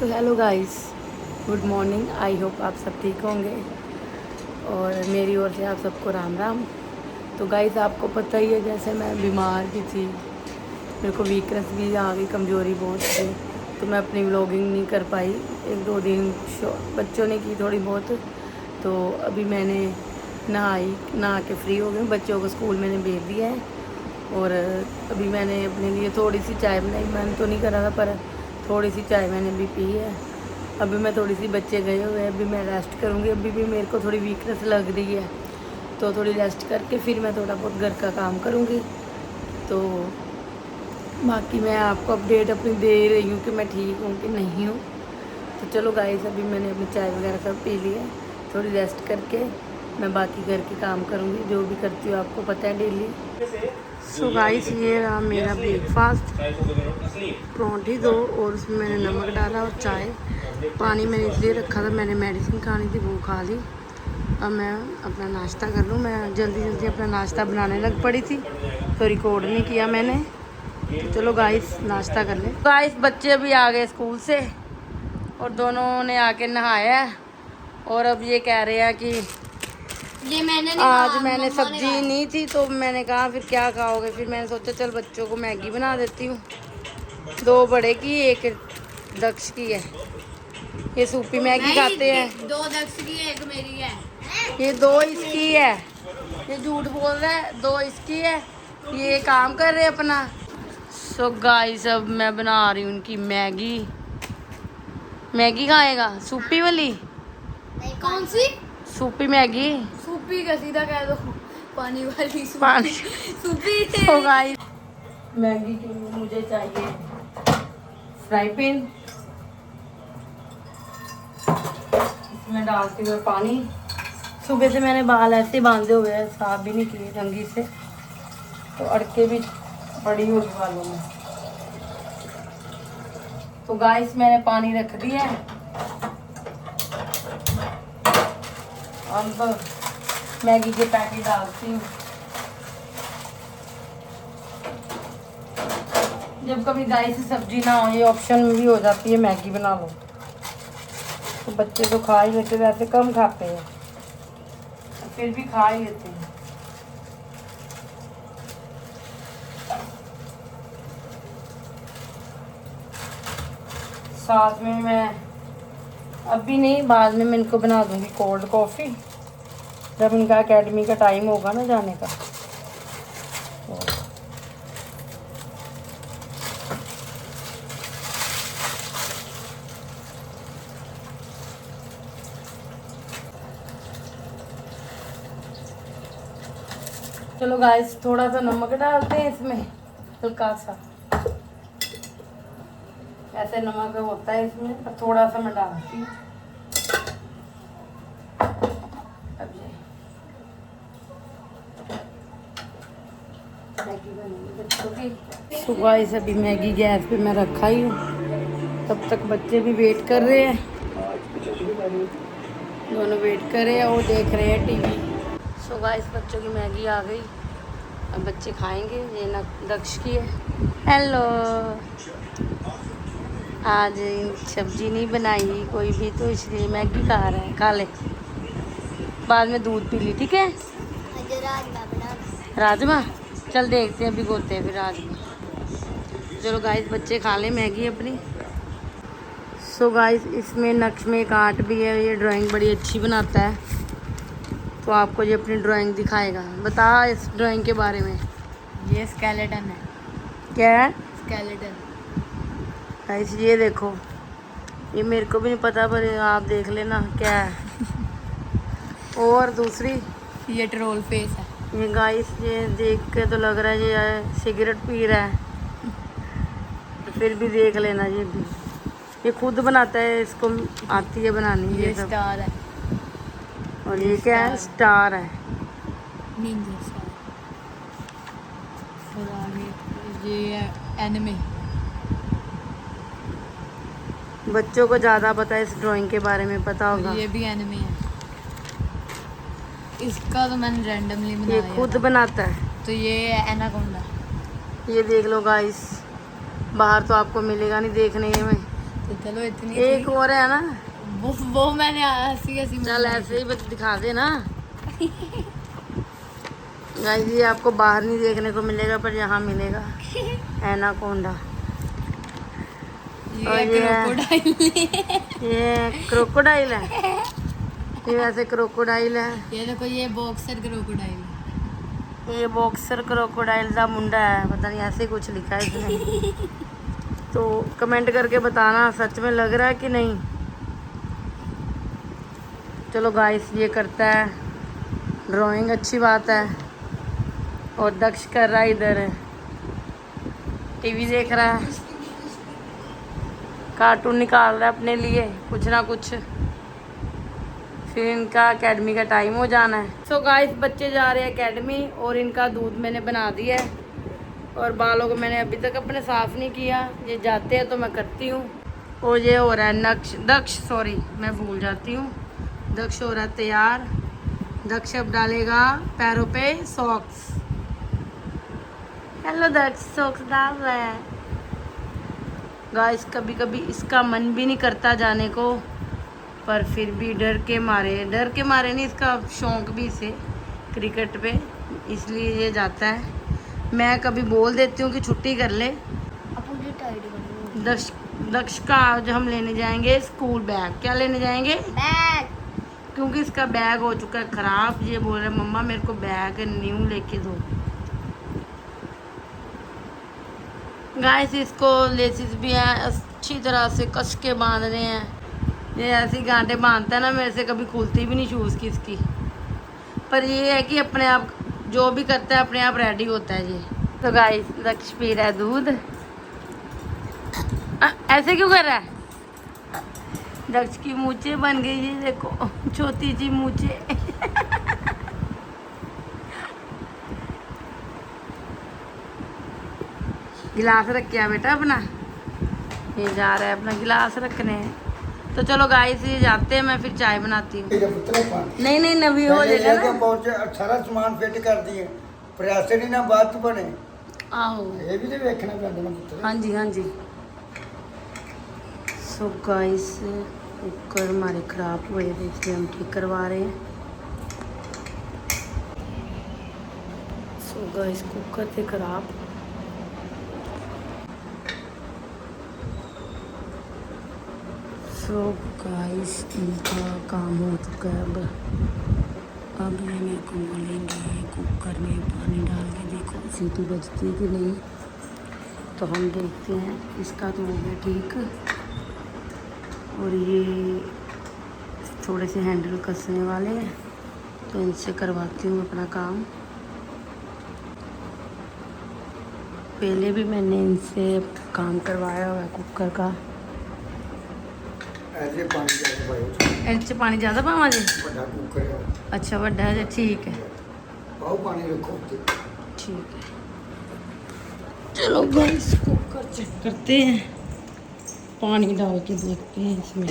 So hello guys, good morning. I hope आप सब ठीक होंगे और मेरी ओर से आप सबको राम राम। तो गाइस आपको पता ही है, जैसे मैं बीमार भी थी, मेरे को वीकनेस भी आ गई, कमज़ोरी बहुत थी, तो मैं अपनी व्लॉगिंग नहीं कर पाई। एक दो दिन बच्चों ने की थोड़ी बहुत। तो अभी मैंने नहा के फ्री हो गई, बच्चों को स्कूल मैंने भेज दिया है और अभी मैंने अपने लिए थोड़ी सी चाय बनाई। मैंने तो नहीं करा था, पर थोड़ी सी चाय मैंने भी पी है। अभी मैं थोड़ी सी, बच्चे गए हुए हैं, अभी मैं रेस्ट करूँगी। अभी भी मेरे को थोड़ी वीकनेस लग रही है, तो थोड़ी रेस्ट करके फिर मैं थोड़ा बहुत घर का काम करूँगी। तो बाकी मैं आपको अपडेट अपनी दे रही हूँ कि मैं ठीक हूँ कि नहीं हूँ। तो चलो गाइस, अभी मैंने अपनी चाय वगैरह सब पी ली है, थोड़ी रेस्ट करके मैं बाकी घर के काम करूँगी, जो भी करती हूँ आपको पता है डेली। सो गाइस, ये रहा मेरा ब्रेकफास्ट। परोंठी दो और उसमें मैंने नमक डाला और चाय। पानी मैंने इसलिए रखा था, मैंने मेडिसिन खानी थी, वो खा ली। अब मैं अपना नाश्ता कर लूँ। मैं जल्दी जल्दी अपना नाश्ता बनाने लग पड़ी थी, तो रिकॉर्ड नहीं किया मैंने। तो चलो गाइस, नाश्ता कर लें। गाइस, बच्चे अभी आ गए स्कूल से और दोनों ने आके नहाया है और अब ये कह रहे हैं कि ये मैंने आज मैंने सब्जी नहीं थी, तो मैंने कहा फिर क्या खाओगे। फिर मैंने सोचा चल बच्चों को मैगी बना देती हूँ। 2 बड़े की, 1 दक्ष की है। ये सूपी मैगी खाते हैं। 2 दक्ष की है, 1 मेरी है। ये 2 इसकी है, ये झूठ बोल रहा है। 2 इसकी है, ये काम कर रहे अपना। सो गाइस, अब मैं बना रही हूँ उनकी मैगी। मैगी खाएगा सूपी वाली? कौन सी सूपी मैगी? सूपी का सीधा कह दो, पानी वाली सूपी। पानी सूपी तो गाइस, मैगी के लिए मुझे चाहिए फ्राई पैन। इसमें डालती हूँ पानी। सुबह से मैंने बाल ऐसे बांधे हुए हैं, साफ भी नहीं किए ढंगी से, तो अड़के भी पड़ी हुई बालों में। तो गाइस, मैंने पानी रख दिया है। अब मैगी के पैकेट डालती हूँ। जब कभी गाइस सब्जी ना हो, ये ऑप्शन में भी हो जाती है, मैगी बना लो। तो बच्चे तो खा ही लेते, वैसे कम खाते हैं, फिर भी खा ही लेते हैं। साथ में मैं अभी नहीं, बाद में मैं इनको बना दूंगी कोल्ड कॉफ़ी, जब इनका एकेडमी का टाइम होगा ना जाने का। चलो गाइस, थोड़ा सा नमक डालते हैं इसमें, हल्का सा। ऐसे नमक होता है इसमें, और थोड़ा सा मैं डालती हूँ। अब ये मैगी बनेगी बच्चों की। तो गाइस, अभी मैगी गैस पे मैं रखा ही हूँ, तब तक बच्चे भी वेट कर रहे हैं। दोनों वेट कर रहे हैं और देख रहे हैं टीवी। सो गाइस, बच्चों की मैगी आ गई, अब बच्चे खाएंगे। ये ना दक्ष की है। हेलो, आज सब्जी नहीं बनाई कोई भी, तो इसलिए मैगी खा रहा है। खा ले, बाद में दूध पी ली, ठीक है? राजमा, चल देखते हैं, भिगोते हैं फिर राजमा। चलो गाइस, बच्चे खा ले मैगी अपनी। सो गाइस, इसमें नक्श में एक आर्ट भी है, ये ड्राइंग बड़ी अच्छी बनाता है, तो आपको ये अपनी ड्राइंग दिखाएगा। बता इस ड्राइंग के बारे में। ये स्केलेटन है। क्या है? स्केलेटन। गाइस, ये देखो, ये मेरे को भी नहीं पता, पर आप देख लेना क्या है। और दूसरी, ये ट्रोल फेस है। ये गाइस, ये देख के तो लग रहा है ये सिगरेट पी रहा है, तो फिर भी देख लेना। ये भी ये खुद बनाता है, इसको आती है बनानी ये सब। स्टार है। और ये क्या है? स्टार है। Ninja star. और आगे ये एनिमे। बच्चों को ज़्यादा पता है इस ड्राइंग के बारे में, पता होगा। ये भी एनिमे है। इसका तो मैंने रैंडमली बनाया, ये खुद बनाता है। तो ये एनाकोंडा। ये देख लो गाइस, बाहर तो आपको मिलेगा नहीं देखने में, तो चलो इतनी एक और है ना, वो मैंने हंसी हंसी में चल ऐसे ही बस दिखा दे ना। गाइस ये आपको बाहर नहीं देखने को मिलेगा पर यहाँ मिलेगा एनाकोंडा। और ये क्रोकोडाइल है, ये वैसे क्रोकोडाइल है। ये देखो ये बॉक्सर क्रोकोडाइल, ये बॉक्सर क्रोकोडाइल का मुंडा है, पता नहीं ऐसे कुछ लिखा है इसने। तो कमेंट करके बताना सच में लग रहा है कि नहीं। चलो गाइस ये करता है ड्राइंग, अच्छी बात है। और दक्ष कर रहा है इधर टीवी देख रहा है, कार्टून निकाल रहा है अपने लिए कुछ ना कुछ, फिर इनका एकेडमी का टाइम हो जाना है। सो गाइस बच्चे जा रहे हैं एकेडमी और इनका दूध मैंने बना दिया है और बालों को मैंने अभी तक अपने साफ़ नहीं किया, ये जाते हैं तो मैं करती हूँ। और ये हो रहा है दक्ष सॉरी मैं भूल जाती हूँ, दक्ष हो रहा है तैयार। दक्ष अब डालेगा पैरों पे सॉक्स। हेलो दक्ष सॉक्स डाल रहा है। गाइस कभी कभी इसका मन भी नहीं करता जाने को, पर फिर भी डर के मारे नहीं, इसका शौक भी इसे क्रिकेट पे, इसलिए ये जाता है। मैं कभी बोल देती हूँ कि छुट्टी कर ले। दक्ष का आज हम लेने जाएंगे स्कूल बैग। क्या लेने जाएंगे? बैग, क्योंकि इसका बैग हो चुका है ख़राब। ये बोल रहा है मम्मा मेरे को बैग न्यू लेके दो। गाइस इसको लेसिस भी है, अच्छी तरह से कस के बांध रहे हैं। ये ऐसी गांठें बांधता है ना, मेरे से कभी खुलती भी नहीं शूज़ की इसकी। पर ये है कि अपने आप जो भी करता है अपने आप रेडी होता है ये। तो गाइस दक्ष पी रहा है दूध। ऐसे क्यों कर रहा है? दक्ष की मूंछें बन गई है, देखो छोटी सी मूंछें। गिलास रख के आ बेटा अपना, ये जा रहा है अपना गिलास रखने। तो चलो गाइस ये जाते हैं, मैं फिर चाय बनाती हूँ। नहीं नहीं नवी हो जाएगा ना, सारा सामान फिट कर दिए, प्रयास नहीं ना बात बने। आओ ये भी तो देखना पैंदा ना पुत्र। हाँ जी हाँ जी। सो गाइस कुकर हमारे ख़राब हुए थे इसलिए हम ठीक करवा रहे हैं। सो गाइस कुकर थे ख़राब। सो गाइस इनका काम हो चुका है। अब ये मेरे को बोलेंगे कुकर में पानी डाल के देखो सीटी बजती है कि नहीं, तो हम देखते हैं। इसका तो हो गया ठीक, और ये थोड़े से हैंडल कसने वाले हैं तो इनसे करवाती हूँ अपना काम। पहले भी मैंने इनसे काम करवाया हुआ है कुकर का। ऐसे पानी ज्यादा पाओ, इनसे पानी ज़्यादा पावा जी? बड़ा कुकर है। अच्छा बड़ा है, ठीक है पाओ पानी रखो ठीक है। चलो गाइस कुकर चेक करते हैं, पानी डाल के देखते हैं इसमें।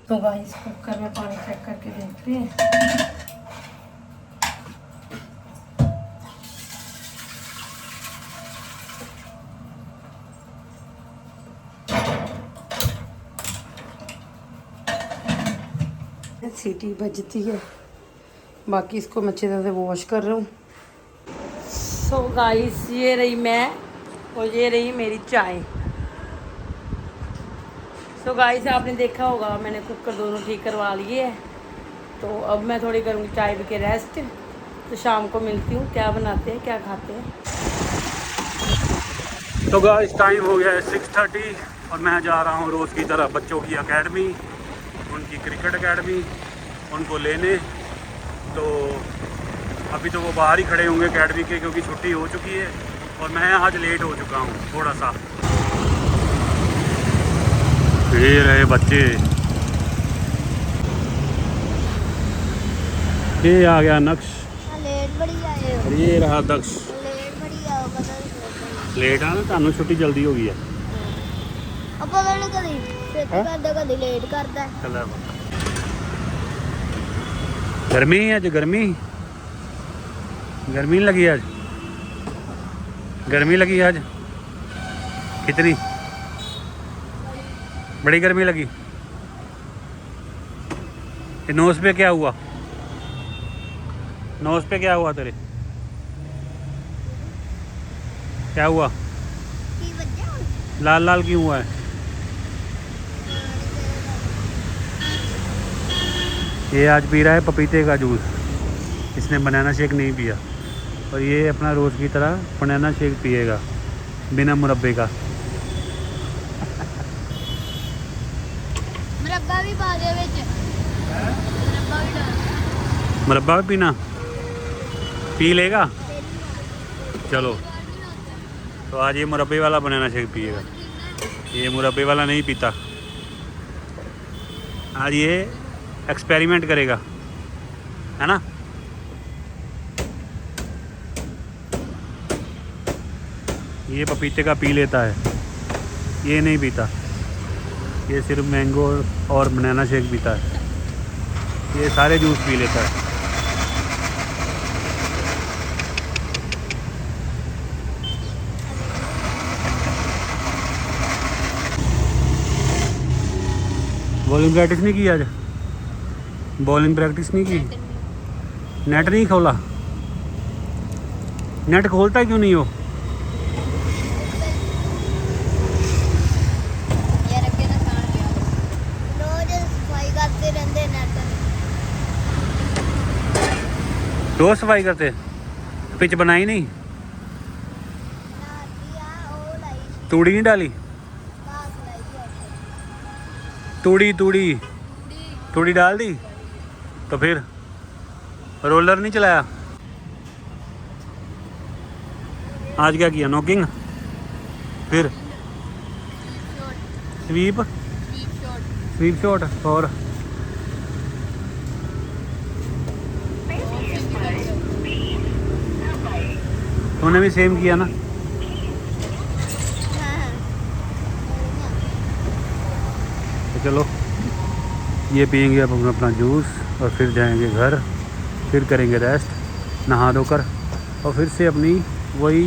तो गाइस कुकर में पानी चेक करके देखते हैं। सीटी बजती है, बाकी इसको मैं अच्छी तरह से वॉश कर रहा हूँ। सो गाइस ये रही मैं और ये रही मेरी चाय। सो गाइस आपने देखा होगा मैंने कुकर दोनों ठीक करवा लिए है, तो अब मैं थोड़ी करूँगी चाय पी के रेस्ट। तो शाम को मिलती हूँ, क्या बनाते हैं क्या खाते हैं। तो गाइस टाइम हो गया है 6:30 और मैं जा रहा हूँ रोज़ की तरह बच्चों की एकेडमी, उनकी क्रिकेट एकेडमी, उनको लेने। तो अभी तो वो बाहर ही खड़े होंगे एकेडमी के, क्योंकि छुट्टी हो चुकी है और मैं आज लेट हो चुका हूँ थोड़ा सा। ये रहे बच्चे, ये आ गया नक्श, लेट बड़ी आए हो, और ये रहा दक्ष। लेट बड़ी आओ पता लेट आ ना, ਤੁਹਾਨੂੰ ਛੁੱਟੀ ਜਲਦੀ ਹੋ ਗਈ ਹੈ। ਆਪਾਂ ਕਹਿੰਦੇ ਕਦੀ ਛੇਤੀ ਕਰਦਾ ਕਦੀ ਲੇਟ ਕਰਦਾ। चल गर्मी है अज, गर्मी नहीं लगी अज। गर्मी लगी आज कितनी? बड़ी गर्मी लगी। ये नोज पे क्या हुआ? नोज पे क्या हुआ तेरे? क्या हुआ? की वजह लाल लाल क्यों हुआ है? ये आज पी रहा है पपीते का जूस। इसने बनाना शेक नहीं पिया और ये अपना रोज़ की तरह बनाना शेक पिएगा बिना मुरब्बे का। मुरब्बा भी पा दे विच। मुरब्बा भी डाल। मुरब्बा भी पीना? पी लेगा। चलो तो आज ये मुरब्बे वाला बनाना शेक पिएगा। ये मुरब्बे वाला नहीं पीता। आज ये एक्सपेरिमेंट करेगा, है ना? ये पपीते का पी लेता है, ये नहीं पीता। ये सिर्फ मैंगो और बनाना शेक पीता है। ये सारे जूस पी लेता है। बॉलिंग प्रैक्टिस नहीं की आज? बॉलिंग प्रैक्टिस नहीं की? नेट नहीं खोला? नेट खोलता क्यों नहीं हो? यार अगे ना खान गया रोज सफाई करते रहंदे नेट। रोज सफाई करते? पिच बनाई नहीं? नाती आ ओ लाई तूड़ी नहीं डाली? घास लाई तूड़ी तूड़ी तूड़ी डाल दी? तो फिर रोलर नहीं चलाया? आज क्या किया? नॉकिंग? फिर स्वीप? स्वीप शॉट और तूने भी सेम किया ना? हां तो चलो ये पियेंगे अब अपना जूस और फिर जाएंगे घर। फिर करेंगे रेस्ट, नहा धोकर, और फिर से अपनी वही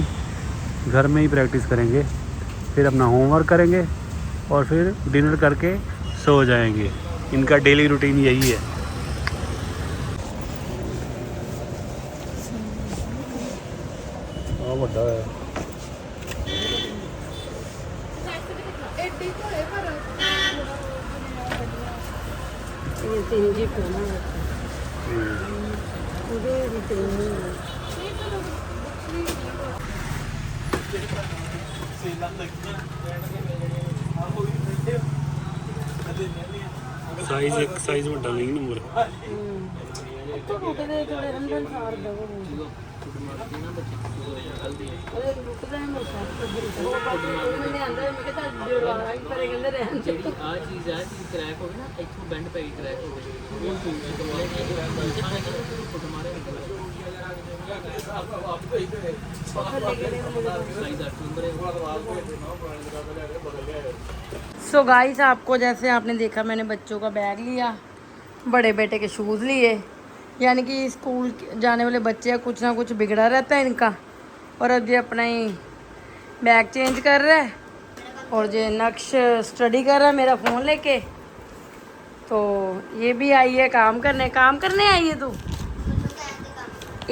घर में ही प्रैक्टिस करेंगे। फिर अपना होमवर्क करेंगे और फिर डिनर करके सो जाएंगे। इनका डेली रूटीन यही है। साइज एक साइज ਵੱਡਾ ਨਹੀਂ ਨੰਬਰ सो गाइस आपको जैसे आपने देखा मैंने बच्चों का बैग लिया, बड़े बेटे के शूज़ लिए, यानी कि स्कूल जाने वाले बच्चे हैं, कुछ ना कुछ बिगड़ा रहता है इनका। और अब ये अपना ही बैग चेंज कर रहा है और ये नक्श स्टडी कर रहा है मेरा फ़ोन लेके। तो ये भी आई है काम करने आई है तू?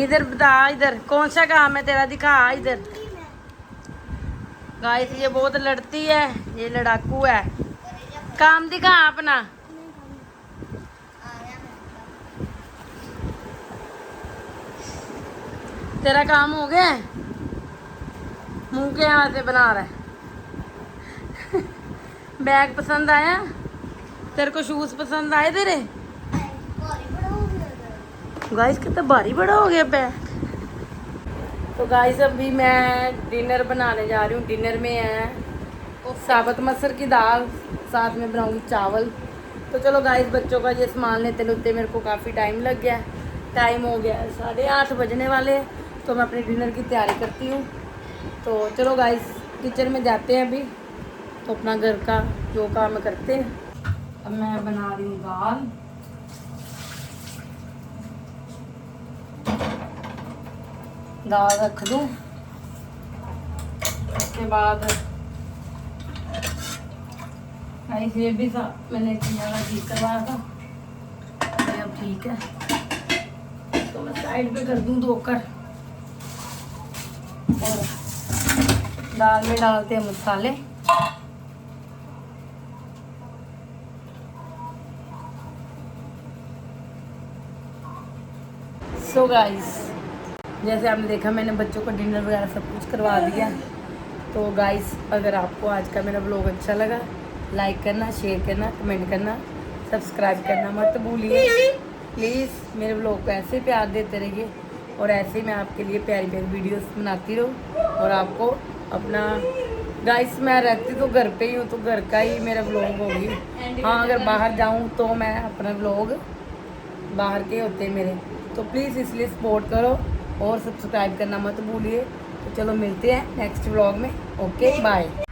इधर बता, इधर कौन सा काम है तेरा, दिखा इधर। गाइस ये बहुत लड़ती है, ये लड़ाकू है। काम दिखा अपना। तेरा काम हो गया? मुंह के यहाँ से बना रहा है। बैग पसंद आया तेरे को? शूज पसंद आए तेरे? गाइस कितना भारी बड़ा हो गया बैग। तो गाइस अभी मैं डिनर बनाने जा रही हूँ। डिनर में है साबुत मसर की दाल, साथ में बनाऊंगी चावल। तो चलो गाइस बच्चों का ये सामान लेते लेते मेरे को काफ़ी टाइम लग गया। टाइम हो गया 8:30 बजने वाले, तो मैं अपने डिनर की तैयारी करती हूँ। तो चलो गाइस किचन में जाते हैं अभी, तो अपना घर का जो काम करते हैं। अब मैं बना रही हूँ दाल। दाल रख दूँ उसके बाद ये भी था, मैंने किया ठीक करवाया था, ये अब ठीक है। तो मैं साइड पे कर दूं धोकर, और दाल में डालते हैं मसाले। सो गाइस, जैसे आपने देखा मैंने बच्चों को डिनर वगैरह सब कुछ करवा दिया। तो गाइस, अगर आपको आज का मेरा व्लॉग अच्छा लगा, लाइक करना, शेयर करना, कमेंट करना, सब्सक्राइब करना मत भूलिए। प्लीज़ मेरे व्लॉग को ऐसे प्यार देते रहिए, और ऐसे मैं आपके लिए प्यारी प्यारी वीडियोस बनाती रहूँ। और आपको अपना गाइस, मैं रहती तो घर पे ही हूँ, तो घर का ही मेरा व्लॉग होगी। हाँ, अगर बाहर जाऊँ तो मैं अपना व्लॉग बाहर के होते मेरे, तो प्लीज़ इसलिए सपोर्ट करो और सब्सक्राइब करना मत भूलिए। तो चलो मिलते हैं नेक्स्ट व्लॉग में। Okay, bye.